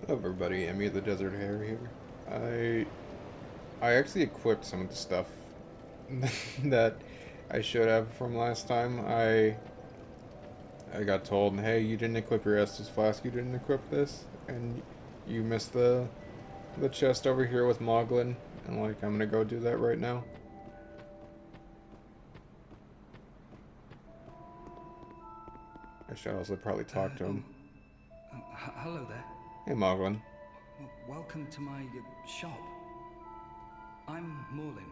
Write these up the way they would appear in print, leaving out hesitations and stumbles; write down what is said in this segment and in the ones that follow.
Hello everybody, Emmy the Desert Hare here. I actually equipped some of the stuff that I should have from last time. I got told, hey, you didn't equip your Estus Flask, you didn't equip this, and you missed the chest over here with Moglin, and like, I'm gonna go do that right now. I should also probably talk to him. Hello there. Hey Moglin. Welcome to my shop. I'm Morlin.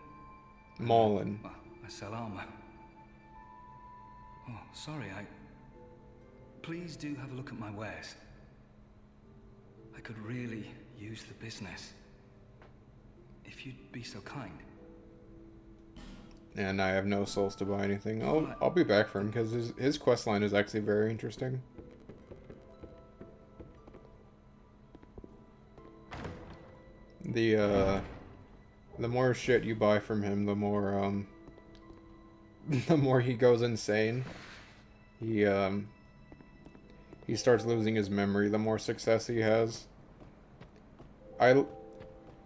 And Maulin. I sell armor. Oh, sorry, Please do have a look at my wares. I could really use the business. If you'd be so kind. And I have no souls to buy anything. I'll be back for him, because his quest line is actually very interesting. The more shit you buy from him, the more the more he goes insane. He he starts losing his memory the more success he has. I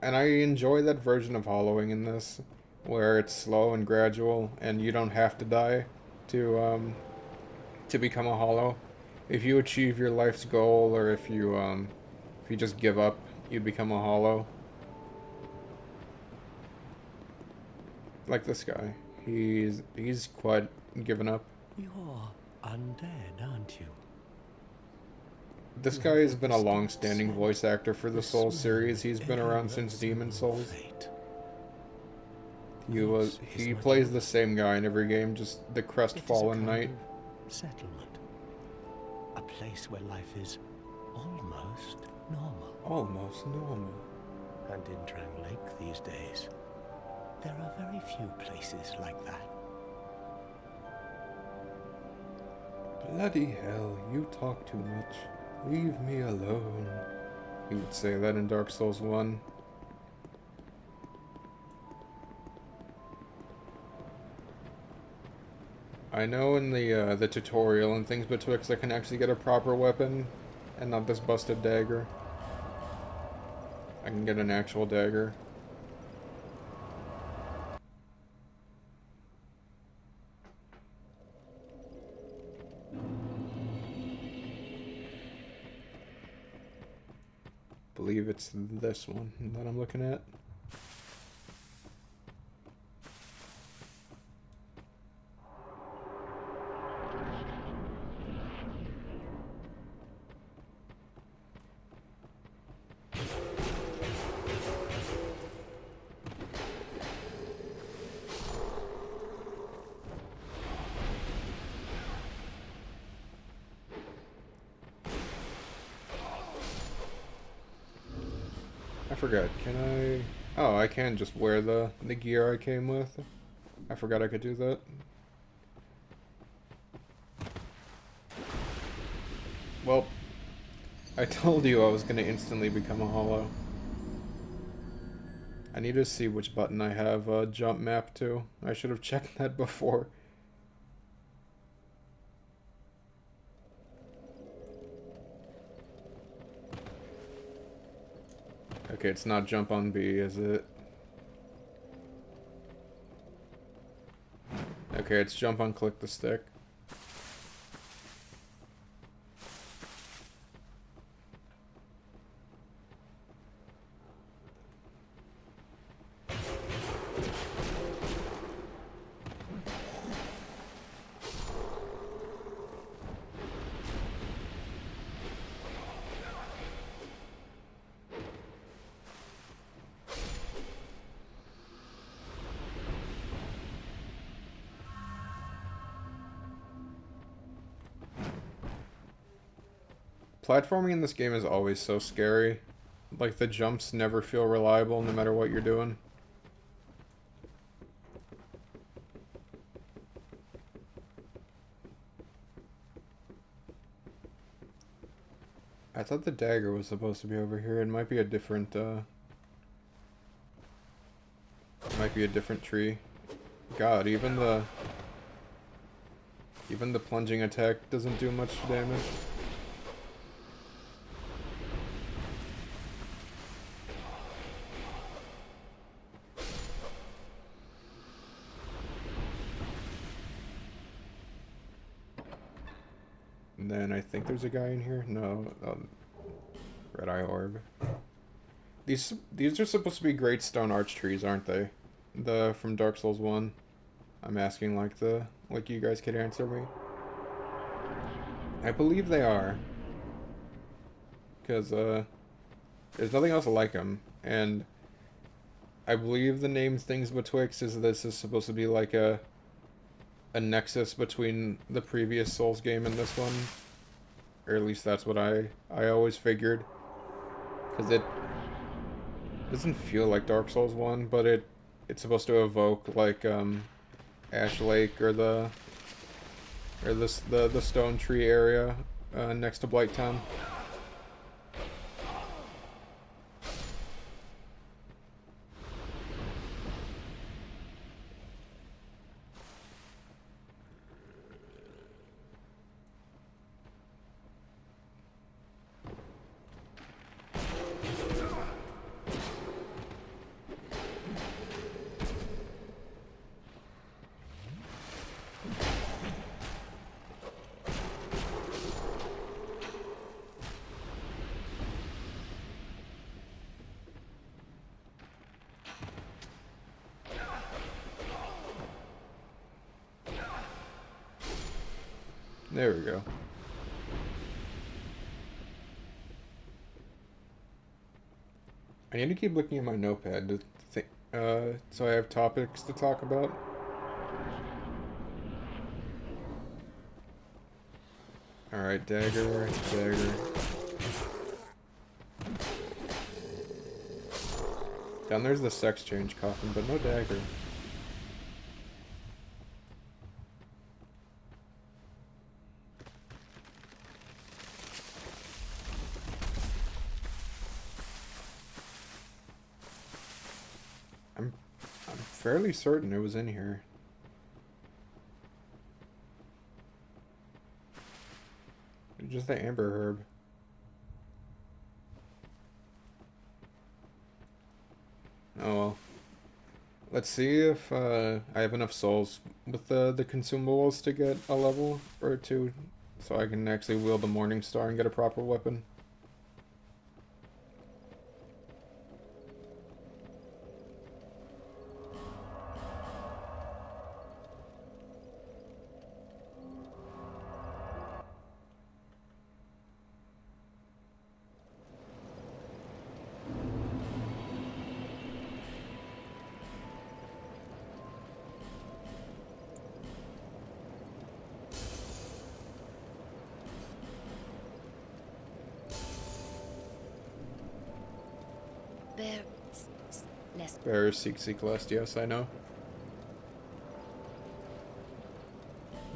I enjoy that version of hollowing in this, where it's slow and gradual and you don't have to die to become a hollow. If you achieve your life's goal, or if you just give up, you become a hollow. Like this guy. He's quite given up. You're undead, aren't you? This You guy have has the been a distinct long-standing scent, voice actor for the the Souls smell series. of He's been around since Demon irreversible Souls. fate. He plays the same guy in every game, just the It is a crestfallen kind knight. of settlement. A place where life is almost normal. Almost normal. And in Drang Lake these days, there are very few places like that. Bloody hell, you talk too much. Leave me alone. He would say that in Dark Souls 1. I know in the tutorial and things betwixt I can actually get a proper weapon and not this busted dagger. I can get an actual dagger. Believe it's this one that I'm looking at. I forgot, can I... Oh, I can just wear the gear I came with. I forgot I could do that. Well, I told you I was gonna instantly become a hollow. I need to see which button I have jump map to. I should have checked that before. Okay, it's not jump on B, is it? Okay, it's jump on click the stick. Platforming in this game is always so scary. Like, the jumps never feel reliable no matter what you're doing. I thought the dagger was supposed to be over here. It might be a different, might be a different tree. God, even the plunging attack doesn't do much damage. And then I think there's a guy in here. No, red eye orb. These are supposed to be great stone arch trees, aren't they? The from Dark Souls 1. I'm asking like you guys could answer me. I believe they are. Because there's nothing else like them, and I believe the name Things Betwixt is this is supposed to be like a nexus between the previous Souls game and this one. Or at least that's what I always figured. Because it doesn't feel like Dark Souls 1, but it's supposed to evoke like Ash Lake or the Stone Tree area next to Blight Town. There we go. I need to keep looking at my notepad to think, so I have topics to talk about. Alright, dagger, dagger. Down there's the sex change coffin, but no dagger. I'm fairly certain it was in here. Just the amber herb. Oh well. Let's see if I have enough souls with the consumables to get a level or two, so I can actually wield the Morning Star and get a proper weapon. Bear, seek, lest. Yes, I know.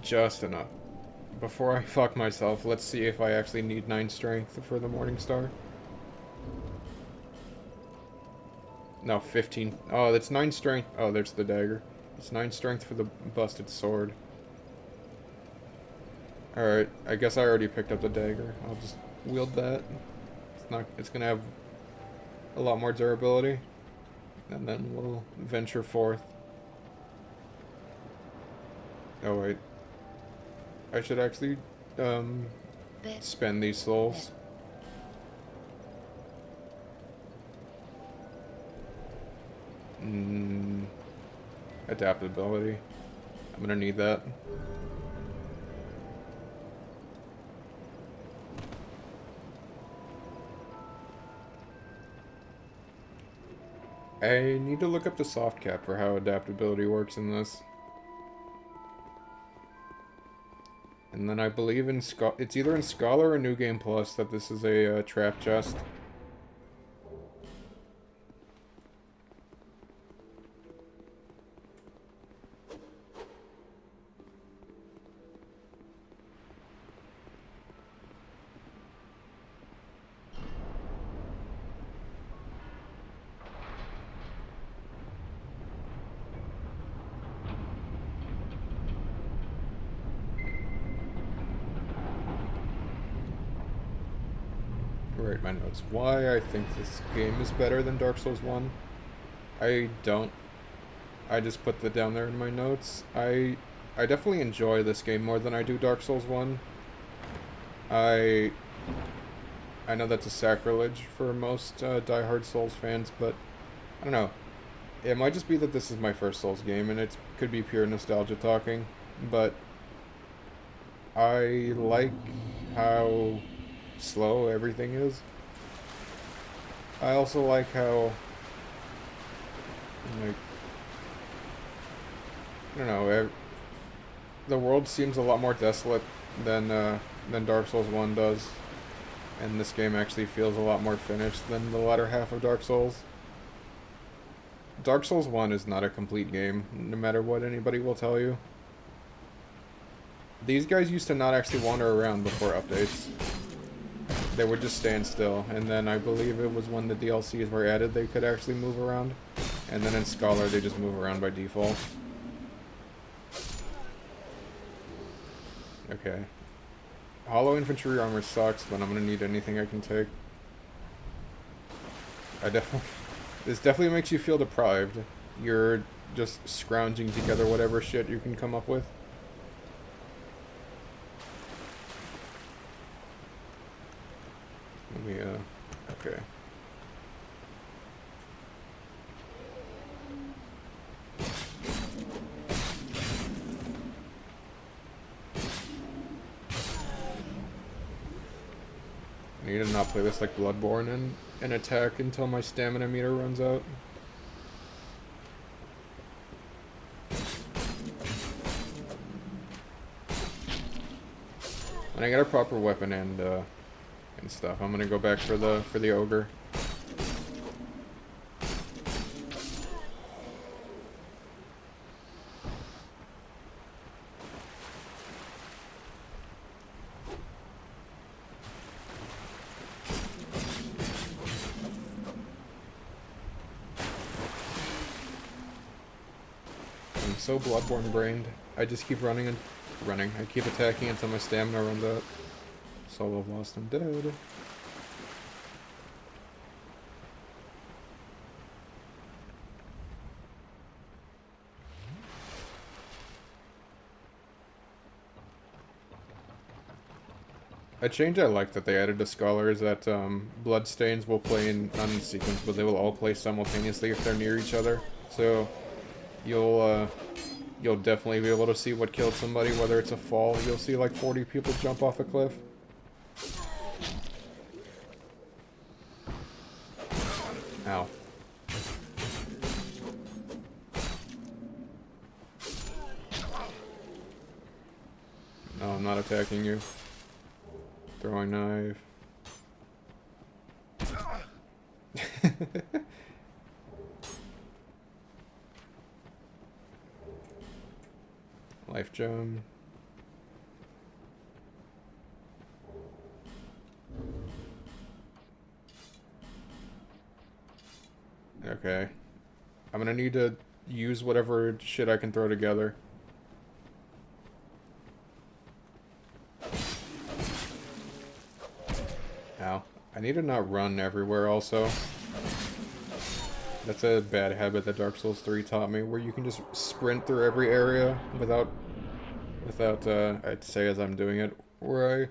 Just enough. Before I fuck myself, let's see if I actually need 9 strength for the Morning Star. No, 15. Oh, that's 9 strength. Oh, there's the dagger. It's 9 strength for the busted sword. Alright, I guess I already picked up the dagger. I'll just wield that. It's gonna have a lot more durability. And then we'll venture forth. Oh wait. I should actually spend these souls. Adaptability. I'm gonna need that. I need to look up the soft cap for how adaptability works in this. And then I believe in it's either in Scholar or New Game Plus that this is a trap chest. Write my notes. Why I think this game is better than Dark Souls 1. I don't. I just put that down there in my notes. I definitely enjoy this game more than I do Dark Souls 1. I I know that's a sacrilege for most die-hard Souls fans, but I don't know. It might just be that this is my first Souls game, and it could be pure nostalgia talking, but I like how slow everything is. I also like how, like, I don't know, the world seems a lot more desolate than Dark Souls 1 does, and this game actually feels a lot more finished than the latter half of Dark Souls. Dark Souls 1 is not a complete game, no matter what anybody will tell you. These guys used to not actually wander around before updates. They would just stand still, and then I believe it was when the DLCs were added they could actually move around. And then in Scholar they just move around by default. Okay. Hollow infantry armor sucks, but I'm gonna need anything I can take. This definitely makes you feel deprived. You're just scrounging together whatever shit you can come up with. Let me, okay. I need to not play this like Bloodborne and attack until my stamina meter runs out. When I get a proper weapon and stuff, I'm gonna go back for the ogre. I'm so Bloodborne brained. I just keep running and running. I keep attacking until my stamina runs out. Soul of Lost and Dead. A change I like that they added to Scholar is that bloodstains will play not in sequence, but they will all play simultaneously if they're near each other. So you'll definitely be able to see what killed somebody, whether it's a fall. You'll see like 40 people jump off a cliff. Ow. No, I'm not attacking you. Throwing knife. Life gem. Okay. I'm gonna need to use whatever shit I can throw together. Ow. I need to not run everywhere also. That's a bad habit that Dark Souls 3 taught me, where you can just sprint through every area without I'd say as I'm doing it, where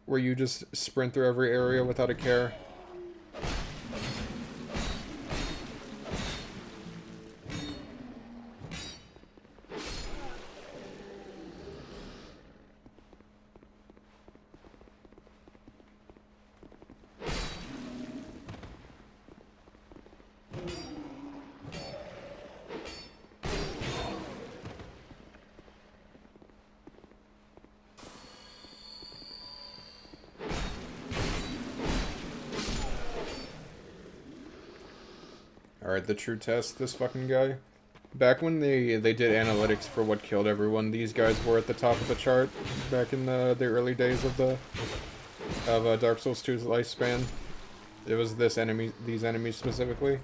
you just sprint through every area without a care. Alright, the true test, this fucking guy. Back when they did analytics for what killed everyone, these guys were at the top of the chart back in the early days of Dark Souls 2's lifespan. It was these enemies specifically.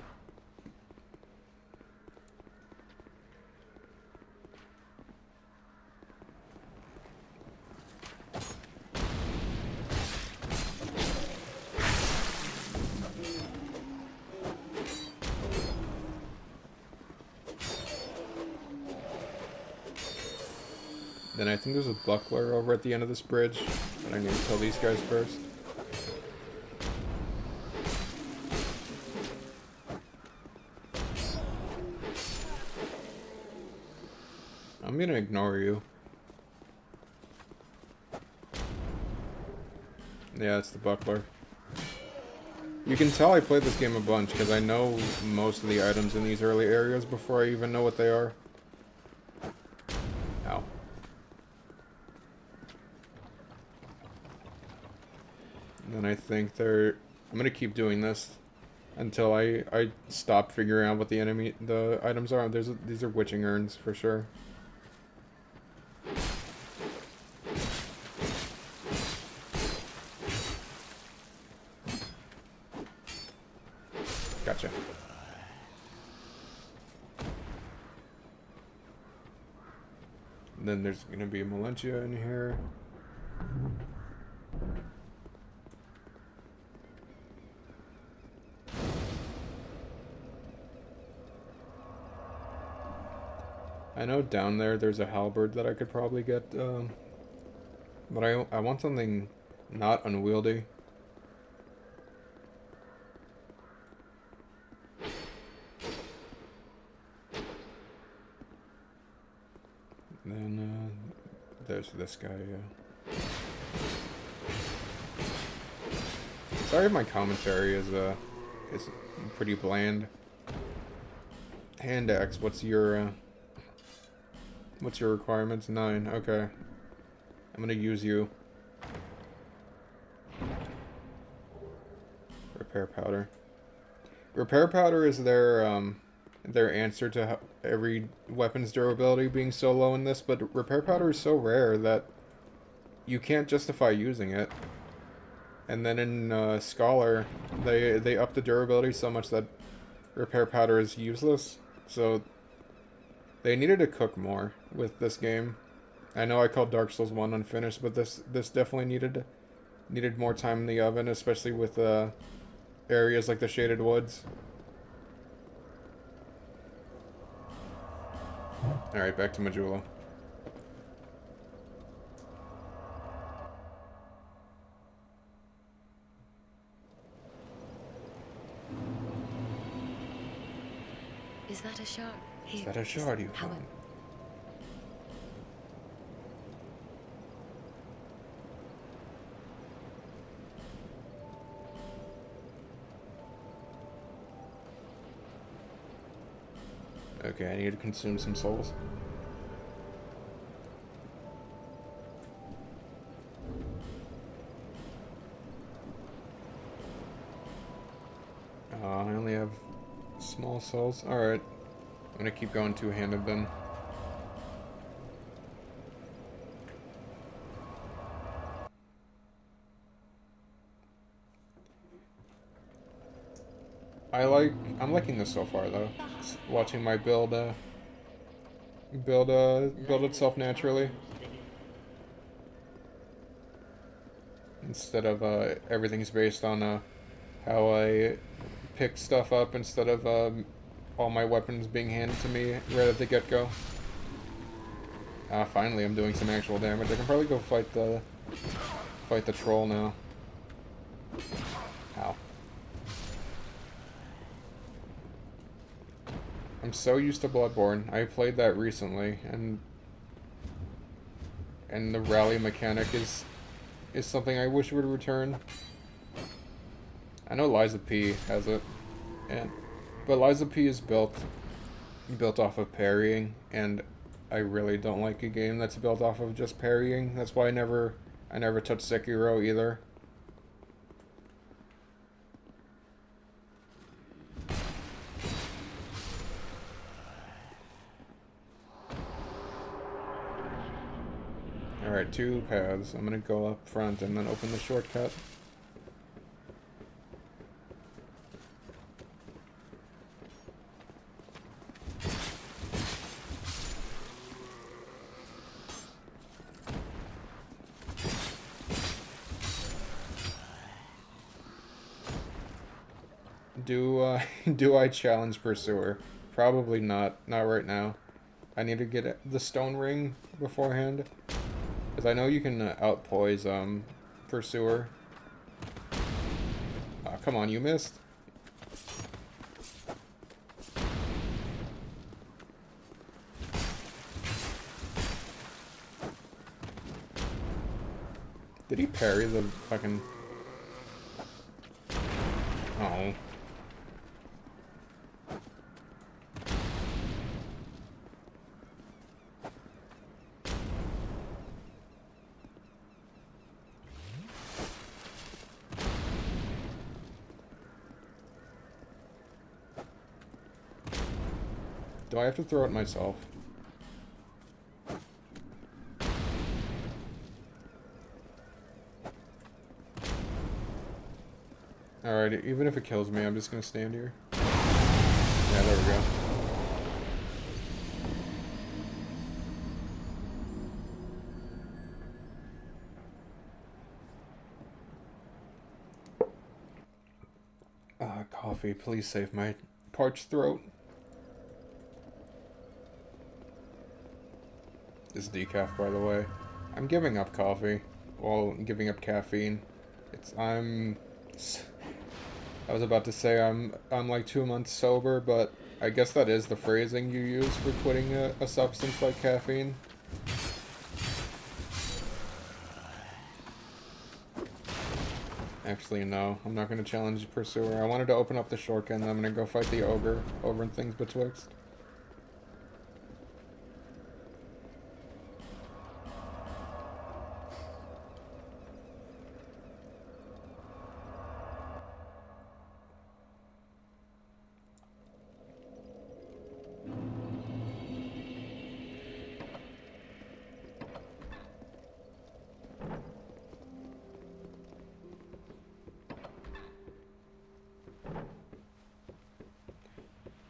Then I think there's a buckler over at the end of this bridge. But I need to kill these guys first. I'm gonna ignore you. Yeah, it's the buckler. You can tell I played this game a bunch because I know most of the items in these early areas before I even know what they are. Ow. And then I think I'm gonna keep doing this until I stop figuring out what the items are. These are witching urns for sure. Gotcha. And then there's gonna be a Melentia in here. I know down there's a halberd that I could probably get, but I want something not unwieldy. Then, there's this guy, yeah. Sorry if my commentary is pretty bland. Hand axe, what's your requirements? 9, okay. I'm gonna use you. Repair powder. Repair powder is their answer to every weapon's durability being so low in this, but repair powder is so rare that you can't justify using it. And then in Scholar, they up the durability so much that repair powder is useless. So they needed to cook more with this game. I know I called Dark Souls 1 unfinished, but this definitely needed more time in the oven, especially with areas like the Shaded Woods. Alright, back to Majula. Is that a shard? Is that a shard you found? Okay, I need to consume some souls. I only have small souls. Alright. I'm gonna keep going two-handed then. I'm liking this so far though. Watching my build build itself naturally. Instead of everything's based on how I pick stuff up instead of all my weapons being handed to me right at the get-go. Finally I'm doing some actual damage. I can probably go fight the troll now. Ow. I'm so used to Bloodborne. I played that recently, and the rally mechanic is something I wish would return. I know Liza P has it, but Liza P is built off of parrying, and I really don't like a game that's built off of just parrying. That's why I never touched Sekiro either. Alright, 2 paths. I'm gonna go up front and then open the shortcut. Do I challenge Pursuer? Probably not. Not right now. I need to get the stone ring beforehand. Because I know you can outpoise pursuer. Come on, you missed. Did he parry the fucking... Oh. Do I have to throw it myself? Alright, even if it kills me, I'm just gonna stand here. Yeah, there we go. Coffee, please save my parched throat. This is decaf, by the way. I'm giving up coffee. Well, giving up caffeine. I was about to say I'm like 2 months sober, but I guess that is the phrasing you use for quitting a substance like caffeine. Actually, no. I'm not going to challenge Pursuer. I wanted to open up the shortcut, and I'm going to go fight the ogre over in Things Betwixt.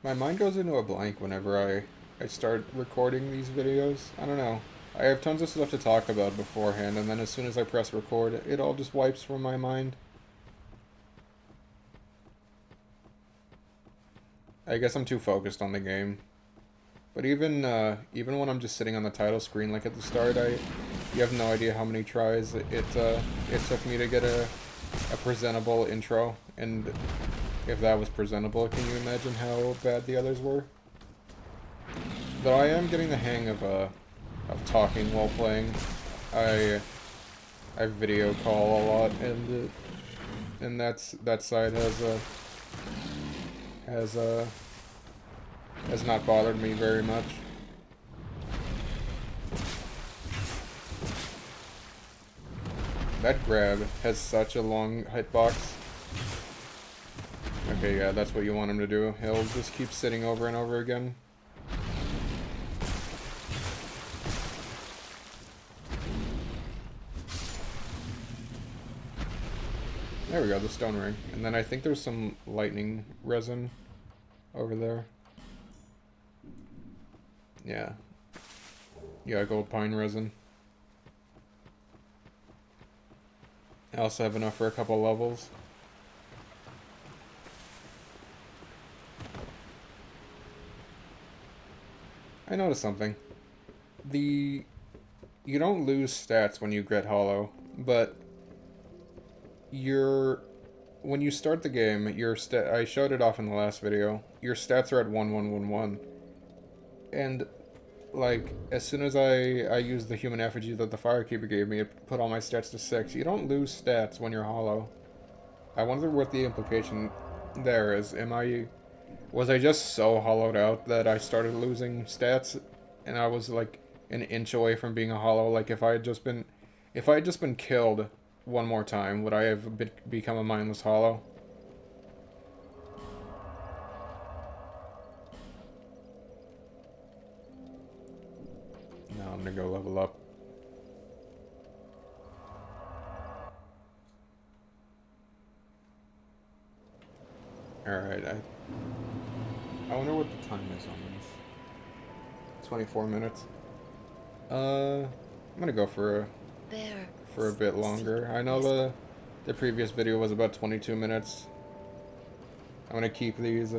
My mind goes into a blank whenever I start recording these videos. I don't know. I have tons of stuff to talk about beforehand, and then as soon as I press record, it all just wipes from my mind. I guess I'm too focused on the game. But even when I'm just sitting on the title screen, like at the start, you have no idea how many tries it took me to get a presentable intro, and if that was presentable, can you imagine how bad the others were? Though I am getting the hang of talking while playing. I video call a lot, and that side has not bothered me very much. That grab has such a long hitbox. Okay, yeah, that's what you want him to do. He'll just keep sitting over and over again. There we go, the stone ring. And then I think there's some lightning resin over there. Yeah. Yeah, gold pine resin. I also have enough for a couple levels. I noticed something. You don't lose stats when you get hollow, but when you start the game, I showed it off in the last video. Your stats are at 1111. And like as soon as I used the human effigy that the Firekeeper gave me, it put all my stats to 6. You don't lose stats when you're hollow. I wonder what the implication there is. Was I just so hollowed out that I started losing stats, and I was like an inch away from being a hollow? Like if I had just been killed one more time, would I have become a mindless hollow? No, I'm gonna go level up. Alright, I wonder what the time is on this. 24 minutes. I'm gonna go for a bit longer. I know the previous video was about 22 minutes. I'm gonna keep these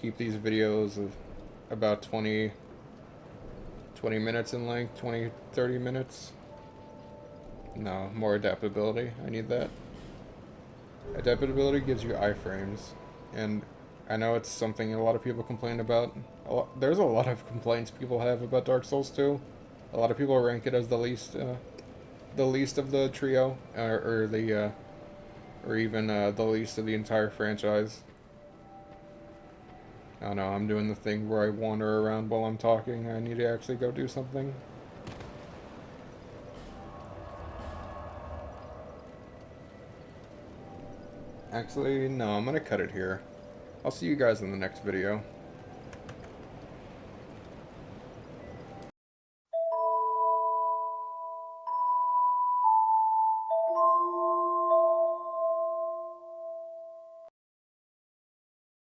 videos about 20 minutes in length, 30 minutes. No, more adaptability. I need that. Adaptability gives you iframes, and I know it's something a lot of people complain about. There's a lot of complaints people have about Dark Souls 2. A lot of people rank it as the least of the trio, or even the least of the entire franchise. I don't know. I'm doing the thing where I wander around while I'm talking. I need to actually go do something. Actually, no, I'm gonna cut it here. I'll see you guys in the next video.